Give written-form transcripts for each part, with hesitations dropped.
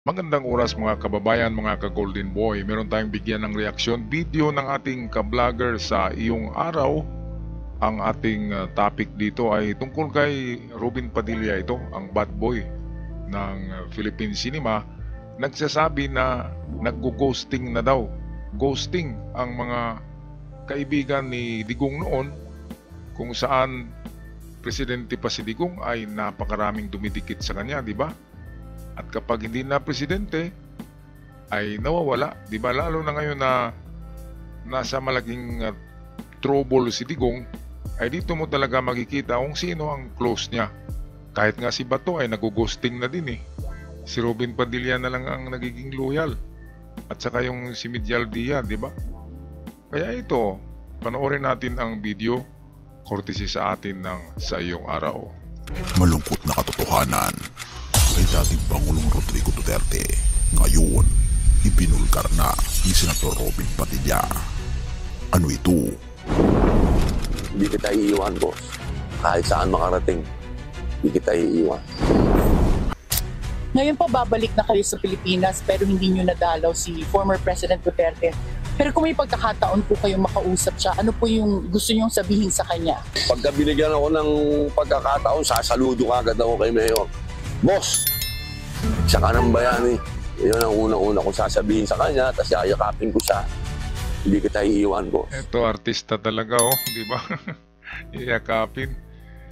Magandang oras mga kababayan, mga ka-Golden Boy. Meron tayong bigyan ng reaksyon video ng ating ka-vlogger sa iyong araw. Ang ating topic dito ay tungkol kay Robin Padilla, ito ang bad boy ng Philippine cinema. Nagsasabi na nag-ghosting na daw. Ghosting ang mga kaibigan ni Digong noon, kung saan presidente pa si Digong ay napakaraming dumidikit sa kanya, di ba? At kapag hindi na presidente, ay nawawala. Di ba? Lalo na ngayon na nasa malaking trouble si Digong, ay dito mo talaga makikita kung sino ang close niya. Kahit nga si Bato ay nag-ghosting na din eh. Si Robin Padilla na lang ang nagiging loyal. At saka yung si Midyal Dia, di ba? Kaya ito, panoorin natin ang video courtesy sa atin ng Sa Iyong Araw. Malungkot na katotohanan kay dating Pangulong Rodrigo Duterte. Ngayon, ibinulgar na ni Senator Robin Padilla. Ano ito? Hindi kita iiwan, boss. Kahit saan makarating, hindi kita iiwan. Ngayon po babalik na kayo sa Pilipinas pero hindi nyo nadalaw si former President Duterte. Pero kung may pagkakataon po kayong makausap siya, ano po yung gusto nyong sabihin sa kanya? Pagka binigyan ako ng pagkakataon, sasaludo agad ako kay Mayor. Boss, siya ka ng bayani. Yun ang unang-una kong sasabihin sa kanya, tapos yayakapin ko siya. Hindi kita iiwan, boss. Ito, artista talaga, oh, di ba? Iyakapin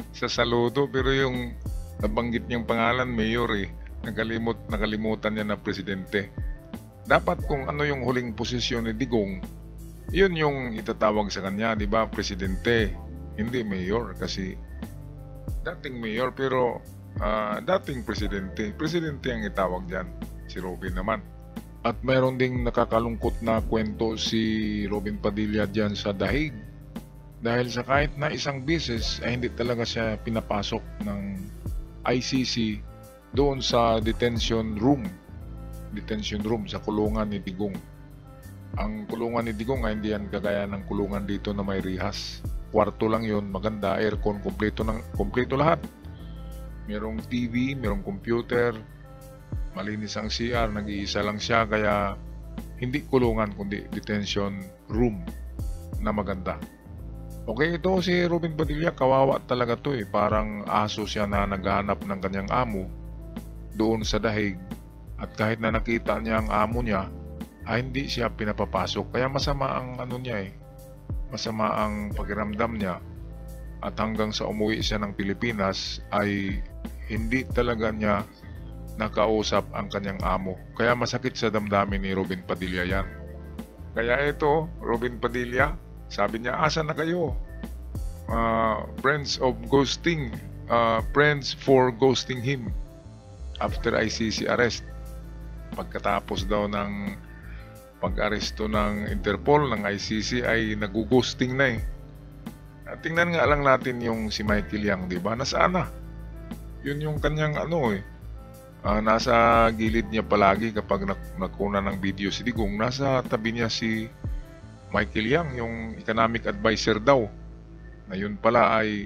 sa saludo, pero yung nabanggit niyang pangalan, Mayor eh. Nakalimutan niya na presidente. Dapat kung ano yung huling posisyon ni Digong, yun yung itatawag sa kanya, di ba? Presidente, hindi Mayor, kasi dating Mayor, pero dating presidente ang itawag dyan, si Robin naman. At mayroon ding nakakalungkot na kwento si Robin Padilla dyan sa Dahig, dahil sa kahit na isang beses ay hindi talaga siya pinapasok ng ICC doon sa detention room sa kulungan ni Digong. Ang kulungan ni Digong ay hindi yan kagaya ng kulungan dito na may rihas. Kwarto lang yun, maganda, aircon, kompleto lahat. Merong TV, merong computer, malinis ang CR, nag-iisa lang siya, kaya hindi kulungan kundi detention room na maganda. Okay, ito si Robin Padilla, kawawa talaga to eh. Parang aso siya na naghahanap ng kanyang amo doon sa Dahig. At kahit na nakita niya ang amo niya, ay hindi siya pinapapasok. Kaya masama ang ano niya eh. Masama ang pakiramdam niya. At hanggang sa umuwi siya ng Pilipinas ay hindi talaga niya nakausap ang kanyang amo. Kaya masakit sa damdamin ni Robin Padilla yan. Kaya ito, Robin Padilla, sabi niya, asa na kayo? Friends of ghosting, friends for ghosting him after ICC arrest. Pagkatapos daw ng pag-aresto ng Interpol, ng ICC ay nag-ghosting na eh. Tingnan nga lang natin yung si Michael Yang, di ba? Nasaan na? Yun yung kanyang ano eh. Nasa gilid niya palagi kapag nakuna ng video si Digong. Nasa tabi niya si Michael Yang, yung economic advisor daw. Na yun pala ay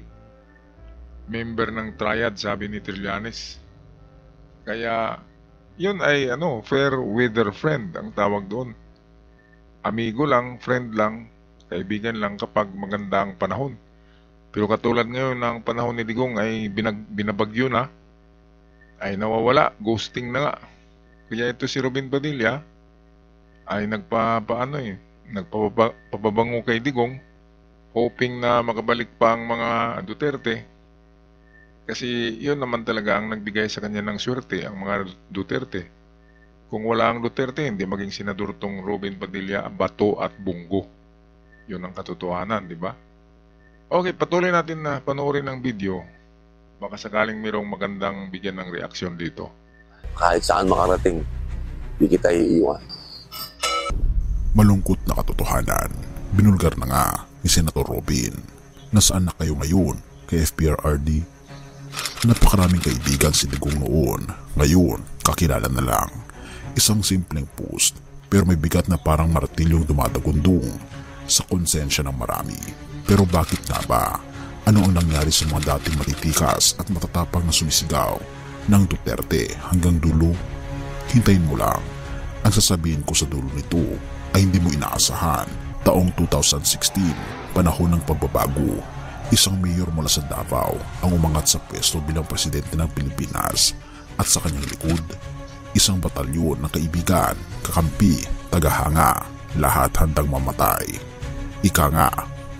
member ng Triad, sabi ni Trillanes. Kaya yun ay fair weather friend ang tawag doon. Amigo lang, friend lang, kaibigan lang kapag maganda ang panahon. Pero katulad ngayon ng panahon ni Digong ay binabagyo na, ay nawawala, ghosting na nga. Kaya ito si Robin Padilla ay nagpapabango kay Digong, hoping na makabalik pa ang mga Duterte. Kasi yun naman talaga ang nagbigay sa kanya ng swerte, ang mga Duterte. Kung wala ang Duterte, hindi maging senador tong Robin Padilla, Bato at Bungo. Yun ang katotohanan, di ba? Okay, patuloy natin na panoorin ang video. Baka sakaling mayroong magandang bigyan ng reaksyon dito. Kahit saan makarating, hindi kita iiwan. Malungkot na katotohanan. Binulgar na nga ni Senator Robin. Nasaan na kayo ngayon kay FPRRD? Napakaraming kaibigan si Digong noon. Ngayon, kakilala na lang. Isang simpleng post, pero may bigat na parang martilyong dumadagundong sa konsensya ng marami. Pero bakit nga ba? Ano ang nangyari sa mga dating matitikas at matatapang na sumisigaw ng Duterte hanggang dulo? Hintayin mo lang. Ang sasabihin ko sa dulo nito ay hindi mo inaasahan. Taong 2016, panahon ng pagbabago, isang mayor mula sa Davao ang umangat sa pwesto bilang presidente ng Pilipinas at sa kanyang likod, isang batalyon ng kaibigan, kakampi, tagahanga, lahat handang mamatay. Ika nga,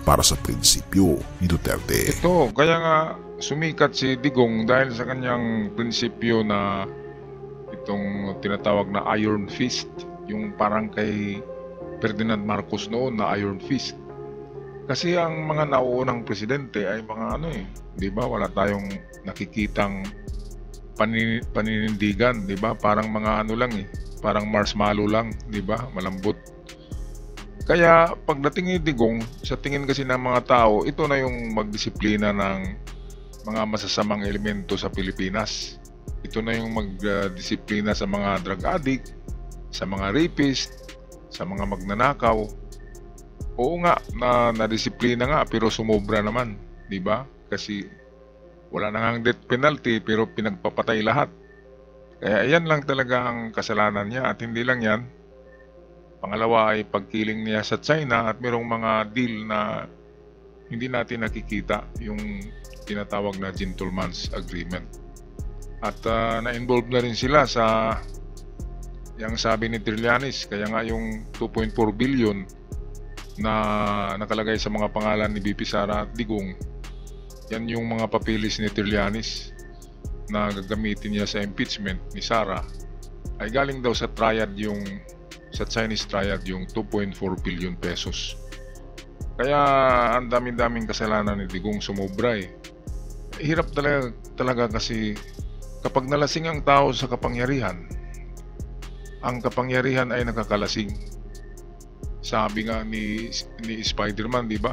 para sa prinsipyo ni Duterte. Ito, kaya nga sumikat si Digong dahil sa kanyang prinsipyo na itong tinatawag na Iron Fist, yung parang kay Ferdinand Marcos noon na Iron Fist. Kasi ang mga nauunang presidente ay mga di ba? Wala tayong nakikitang paninindigan, di ba? Parang mga parang marshmallow lang, di ba? Malambot. Kaya pagdating ni Digong, sa tingin kasi ng mga tao, ito na yung magdisiplina ng mga masasamang elemento sa Pilipinas. Ito na yung magdisiplina sa mga drug addict, sa mga rapist, sa mga magnanakaw. Oo nga, na-disiplina nga pero sumobra naman, di ba? Kasi wala na ngang death penalty pero pinagpapatay lahat. Kaya yan lang talaga ang kasalanan niya at hindi lang yan. Pangalawa ay pagkiling niya sa China at mayroong mga deal na hindi natin nakikita, yung tinatawag na gentleman's agreement. At na-involve na rin sila sa yung sabi ni Trillanes, kaya nga yung 2.4 billion na nakalagay sa mga pangalan ni BP Sara at Digong, yan yung mga papilis ni Trillanes na gagamitin niya sa impeachment ni Sara ay galing daw sa triad sa Chinese triad yung 2.4 billion pesos. Kaya ang daming kasalanan ni Digong sumobra eh. Hirap talaga kasi kapag nalasing ang tao sa kapangyarihan, ang kapangyarihan ay nakakalasing. Sabi nga ni Spider-Man, di ba?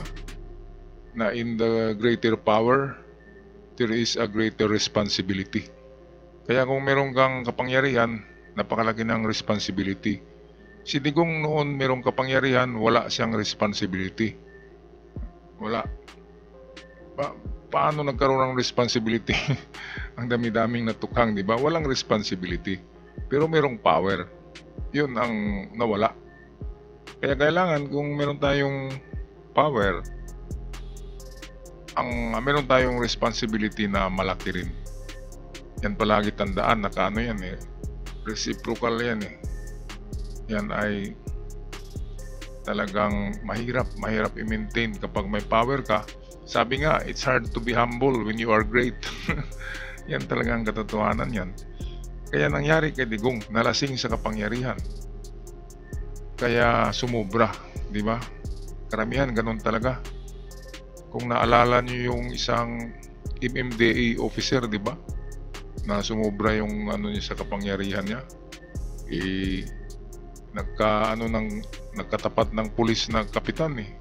Na in the greater power, there is a greater responsibility. Kaya kung meron kang kapangyarihan, napakalaki ng responsibility. Si Digong noon merong kapangyarihan, wala siyang responsibility. Wala. Paano nagkaroon ng responsibility? Ang dami-daming natukhang, di ba? Walang responsibility. Pero merong power. Yun ang nawala. Kaya kailangan kung meron tayong power, meron tayong responsibility na malaki rin. Yan palagi tandaan, yan eh. Reciprocal yan eh. Yan ay talagang mahirap i-maintain kapag may power ka. Sabi nga, it's hard to be humble when you are great. Yan talagang katotohanan yan. Kaya nangyari kay Digong, nalasing sa kapangyarihan. Kaya sumubra, di ba? Karamihan ganun talaga. Kung naalala niyo yung isang MMDA officer, di ba? Na sumubra yung niya sa kapangyarihan niya. Nagkatapat ng pulis na kapitan eh.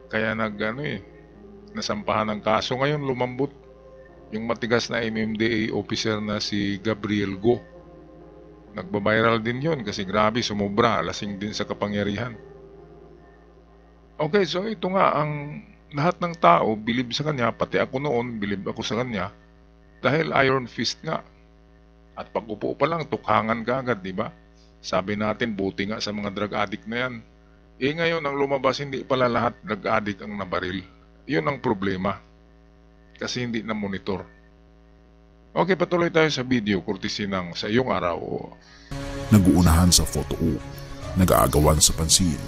Kaya nasampahan ng kaso. Ngayon lumambot yung matigas na MMDA officer na si Gabriel Go. Nagbabiral din yon kasi grabe, sumobra, lasing din sa kapangyarihan. Okay, so ito nga ang lahat ng tao bilib sa kanya, pati ako noon bilib ako sa kanya dahil Iron Fist nga. At pag upo pa lang, tukhangan ka agad, di ba? Sabi natin, buti nga sa mga drug addict na yan. Ngayon ang lumabas, hindi pala lahat drug addict ang nabaril. Yun ang problema. Kasi hindi na monitor. Okay, patuloy tayo sa video, courtesy ng Sa Iyong Araw. Nag-uunahan sa photo op, nag-aagawan sa pansin,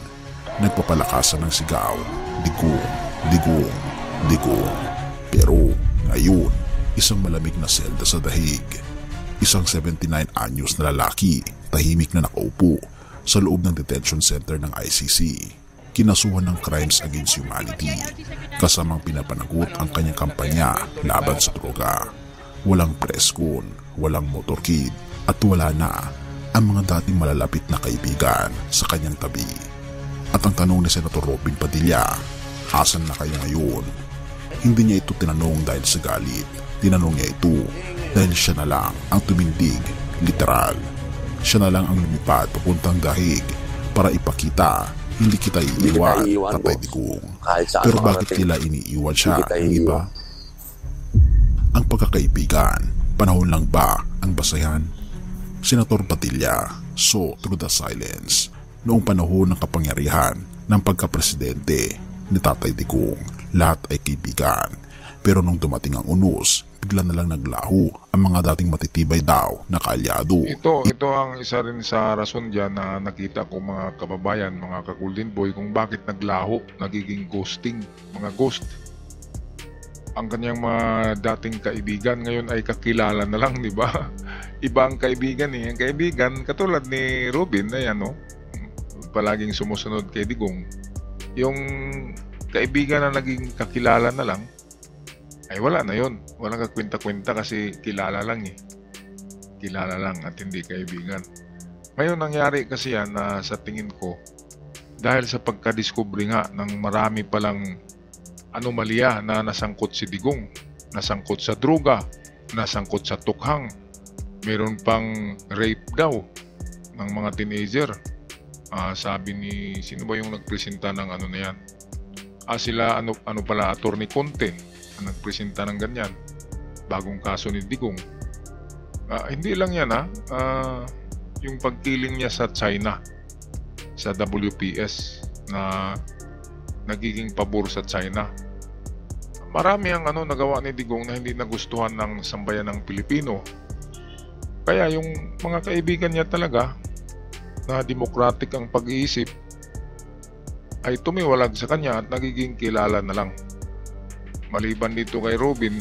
nagpapalakasan ng sigaw, Digong, Digong, Digong. Pero ngayon, isang malamig na selda sa dahig. Isang 79 anyos na lalaki, tahimik na nakaupo sa loob ng detention center ng ICC. Kinasuhan ng Crimes Against Humanity, kasamang pinapanagot ang kanyang kampanya laban sa droga. Walang preskon, walang motorkid, at wala na ang mga dating malalapit na kaibigan sa kanyang tabi. At ang tanong ni Senator Robin Padilla, asan na kayo ngayon? Hindi niya ito tinanong dahil sa galit. Tinanong niya ito dahil siya na lang ang tumindig, literal. Siya na lang ang lumipad papuntang dahig para ipakita, hindi kita iiwan, Tatay Digong. Pero bakit nila iniiwan siya ng iba? Ang pagkakaibigan, panahon lang ba ang basayan? Senator Padilla saw through the silence noong panahon ng kapangyarihan ng pagkapresidente ni Tatay Digong. Lahat ay kaibigan, pero nung dumating ang unos, bigla na lang naglaho ang mga dating matitibay daw na kaalyado. Ito ang isa rin sa rason dyan na nakita ko mga kababayan, mga ka-Golden Boy, kung bakit naglaho, nagiging ghosting, mga ghost. Ang kanyang mga dating kaibigan ngayon ay kakilala na lang, di ba? Iba ang kaibigan eh. Ang kaibigan, katulad ni Robin, ayan no, palaging sumusunod kay Digong. Yung kaibigan na naging kakilala na lang, ay wala na yon. Walang kakwenta-kwenta kasi kilala lang eh. Kilala lang at hindi kaibigan. Ngayon nangyari kasi yan na sa tingin ko, dahil sa pagkadiskubre nga ng marami palang anomalya na nasangkot si Digong, nasangkot sa droga, nasangkot sa tukhang, meron pang rape daw ng mga teenager. Sabi ni, sino ba yung nagpresenta ng ano na yan? Sila ano pala, Attorney Conte ang nagpresenta ng ganyan. Bagong kaso ni Digong. Hindi lang yan yung pagkiling niya sa China, sa WPS na nagiging pabor sa China. Marami ang nagawa ni Digong na hindi nagustuhan ng sambayan ng Pilipino. Kaya yung mga kaibigan niya talaga na democratic ang pag-iisip ay tumiwalag sa kanya at nagiging kilala na lang. Maliban dito kay Robin,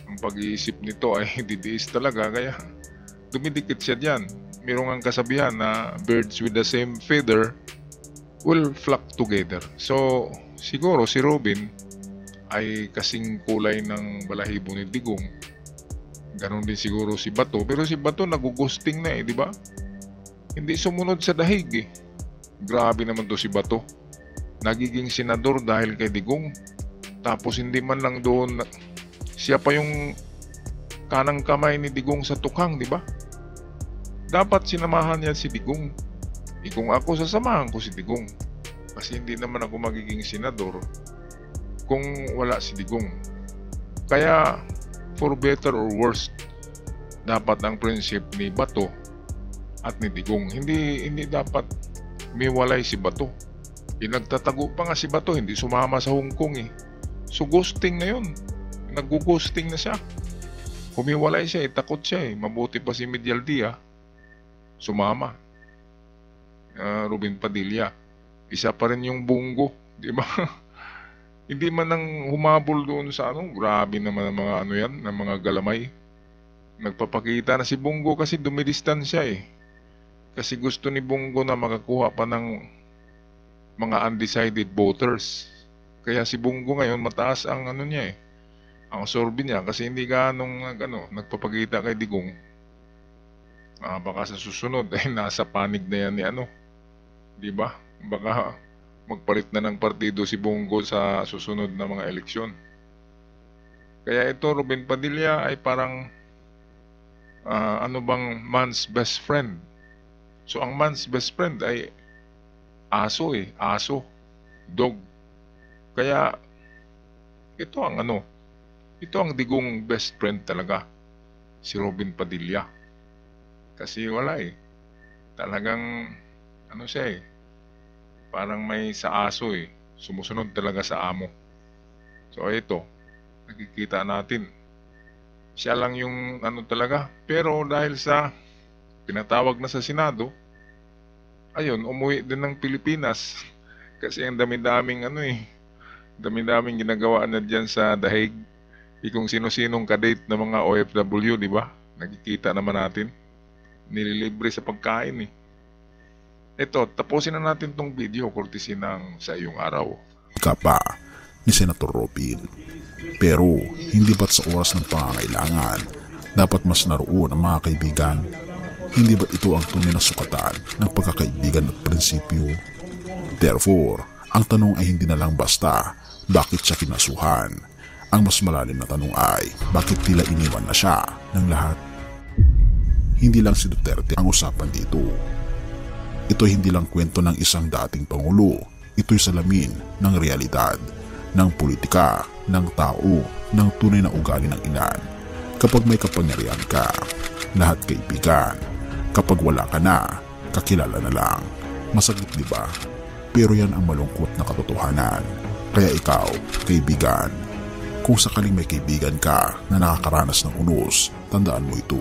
ang pag-iisip nito ay didiis talaga, kaya dumidikit siya dyan. Mayroong ang kasabihan na birds with the same feather will flock together. So siguro si Robin ay kasing kulay ng balahibo ni Digong. Ganon din siguro si Bato, pero si Bato nagugusting na di ba? Hindi sumunod sa dahig eh. Grabe naman to si Bato. Nagiging senador dahil kay Digong. Tapos hindi man lang doon, siya pa yung kanang kamay ni Digong sa tukhang, di ba? Dapat sinamahan niya si Digong. Kung ako, sasamahan ko si Digong. Kasi hindi naman ako magiging senador kung wala si Digong. Kaya, for better or worse, dapat ang prinsip ni Bato at ni Digong. Hindi dapat miwalay si Bato. Nagtatago pa nga si Bato, hindi sumama sa Hong Kong eh. So ghosting na yun. Nag-ghosting na siya. Humiwalay siya takot siya Mabuti pa si Medialdia, sumama. Robin Padilla, isa pa rin yung Bungo, di ba? Hindi man nang humabol doon sa grabe naman ang mga yan, ng mga galamay. Nagpapakita na si Bungo kasi dumidistansya Kasi gusto ni Bungo na makakuha pa ng mga undecided voters. Kaya si Bungo ngayon mataas ang niya ang sorbi niya kasi hindi ganong nagpapakita kay Digong. Baka sa susunod ay nasa panig na yan ni di ba? Baka magpalit na ng partido si Bungo sa susunod na mga eleksyon. Kaya ito, Robin Padilla ay parang man's best friend. So ang man's best friend ay aso aso, dog. Kaya ito ang ito ang Digong best friend talaga, si Robin Padilla. Kasi wala talagang siya parang may sa aso sumusunod talaga sa amo. So ito, nakikita natin siya lang yung talaga. Pero dahil sa pinatawag na sa Senado, ayun, umuwi din ng Pilipinas. Kasi ang dami-daming dami-daming ginagawa na dyan sa dahig. Kung sino-sinong kadate ng mga OFW, di ba? Nakikita naman natin. Nililibre sa pagkain Ito, tapusin na natin tong video courtesy ng Sa Iyong Araw. Kapa ni Senator Robin. Pero hindi ba't sa oras ng pangangailangan dapat mas naroon ang mga kaibigan? Hindi ba't ito ang tunay na sukatan ng pagkakaibigan at prinsipyo? Therefore, ang tanong ay hindi na lang basta bakit siya kinasuhan. Ang mas malalim na tanong ay bakit tila iniwan na siya ng lahat? Hindi lang si Duterte ang usapan dito. Ito hindi lang kwento ng isang dating pangulo. Ito'y salamin ng realidad, ng politika, ng tao, ng tunay na ugali ng ilan. kapag may kapangyarihan ka, lahat kaibigan. Kapag wala ka na, kakilala na lang. Masakit, di ba? Pero yan ang malungkot na katotohanan. Kaya ikaw, kaibigan, kung sakaling may kaibigan ka na nakakaranas ng unos, tandaan mo ito.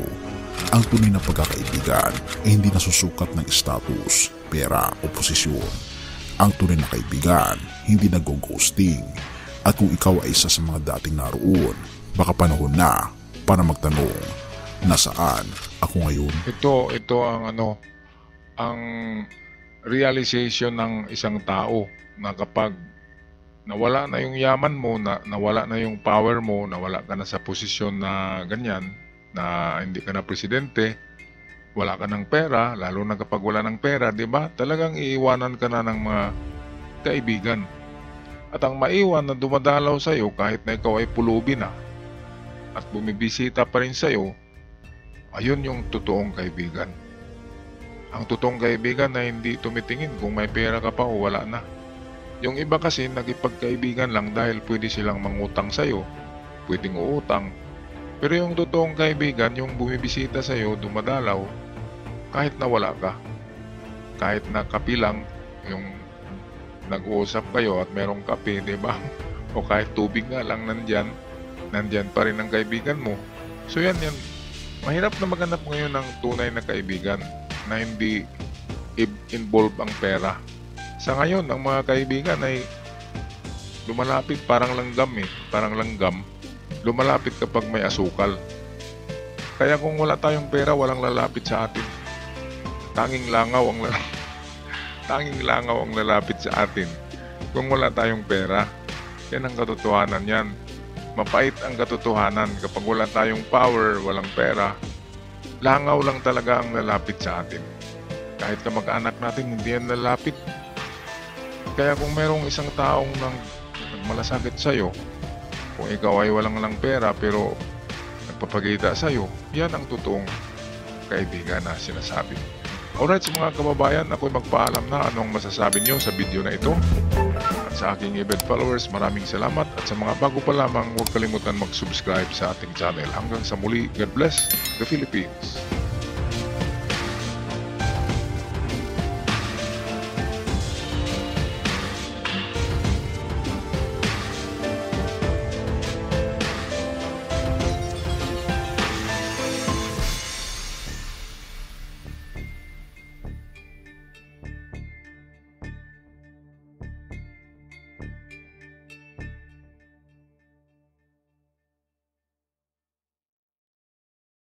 Ang tunay na pagkakaibigan ay hindi nasusukat ng status, pera o posisyon. Ang tunay na kaibigan, hindi nag-ghosting. At kung ikaw ay isa sa mga dating naroon, baka panahon na para magtanong, nasaan ako ngayon? Ito ang realization ng isang tao na kapag nawala na yung yaman mo, nawala na yung power mo, nawala ka na sa posisyon na ganyan, na hindi ka na presidente, wala ka ng pera, lalo na kapag wala ng pera, di ba? Talagang iiwanan ka na ng mga kaibigan. At ang maiwan na dumadalaw sa iyo kahit na ikaw ay pulubi na at bumibisita pa rin sa iyo, ayun yung totoong kaibigan. Ang totoong kaibigan na hindi tumitingin kung may pera ka pa o wala na. Yung iba kasi nagipagkaibigan lang dahil pwede silang mangutang sa iyo, pwedeng uutang. Pero yung totoong kaibigan, yung bumibisita sa iyo, dumadalaw, kahit na wala ka. Kahit na kape lang, yung nag-uusap kayo at merong kape, di ba? O kahit tubig nga lang nandyan pa rin ang kaibigan mo. So yan. Mahirap na maghanap ngayon ng tunay na kaibigan na hindi involve ang pera. Sa ngayon, ang mga kaibigan ay lumalapit parang langgam. Lumalapit kapag may asukal. Kaya kung wala tayong pera, walang lalapit sa atin. Tanging langaw ang lalapit sa atin. Kung wala tayong pera, yan ang katotohanan yan. Mapait ang katotohanan. Kapag wala tayong power, walang pera, langaw lang talaga ang lalapit sa atin. Kahit kamag-anak natin, hindi yan lalapit. Kaya kung merong isang taong nagmalasakit sa'yo, kung ikaw ay walang pera pero nagpapagita sa'yo, yan ang totoong kaibigan na sinasabi. Alright, sa mga kababayan, ako'y magpaalam na anong masasabi nyo sa video na ito. At sa aking event followers, maraming salamat. At sa mga bago pa lamang, huwag kalimutan mag-subscribe sa ating channel. Hanggang sa muli, God bless the Philippines.